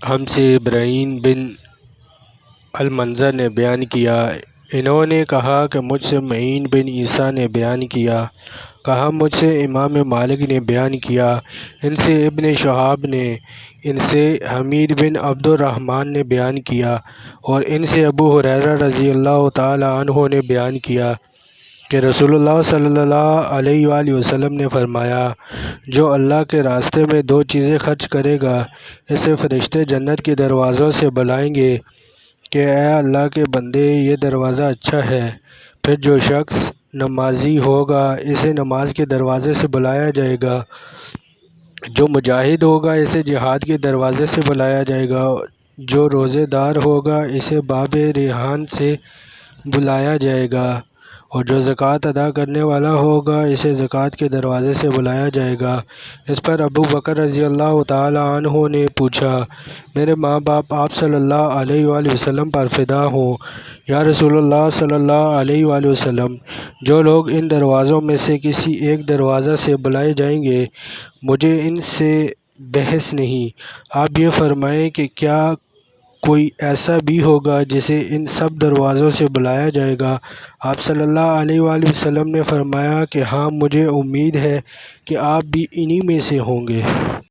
ہم سے ابراہیم بن المنذر نے بیان کیا، انہوں نے کہا کہ مجھ سے معین بن عیسیٰ نے بیان کیا، کہا مجھ سے امام مالک نے بیان کیا، ان سے ابن شہاب نے، ان سے حمید بن عبد الرحمن نے بیان کیا، اور ان سے ابو ہریرہ رضی اللہ تعالی عنہ نے بیان کیا کہ رسول اللہ صلی اللہ علیہ وآلہ وسلم نے فرمایا، جو اللہ کے راستے میں دو چیزیں خرچ کرے گا، اسے فرشتے جنت کے دروازوں سے بلائیں گے کہ اے اللہ کے بندے، یہ دروازہ اچھا ہے۔ پھر جو شخص نمازی ہوگا، اسے نماز کے دروازے سے بلایا جائے گا۔ جو مجاہد ہوگا، اسے جہاد کے دروازے سے بلایا جائے گا۔ جو روزے دار ہوگا، اسے باب ریحان سے بلایا جائے گا، اور جو زکوٰۃ ادا کرنے والا ہوگا، اسے زکوٰۃ کے دروازے سے بلایا جائے گا۔ اس پر ابو بکر رضی اللہ تعالی عنہ نے پوچھا، میرے ماں باپ آپ صلی اللہ علیہ وآلہ وسلم پر فدا ہوں، یا رسول اللہ صلی اللہ علیہ وآلہ وسلم، جو لوگ ان دروازوں میں سے کسی ایک دروازہ سے بلائے جائیں گے، مجھے ان سے بحث نہیں۔ آپ یہ فرمائیں کہ کیا کوئی ایسا بھی ہوگا جسے ان سب دروازوں سے بلایا جائے گا؟ آپ صلی اللہ علیہ وآلہ وسلم نے فرمایا کہ ہاں، مجھے امید ہے کہ آپ بھی انہی میں سے ہوں گے۔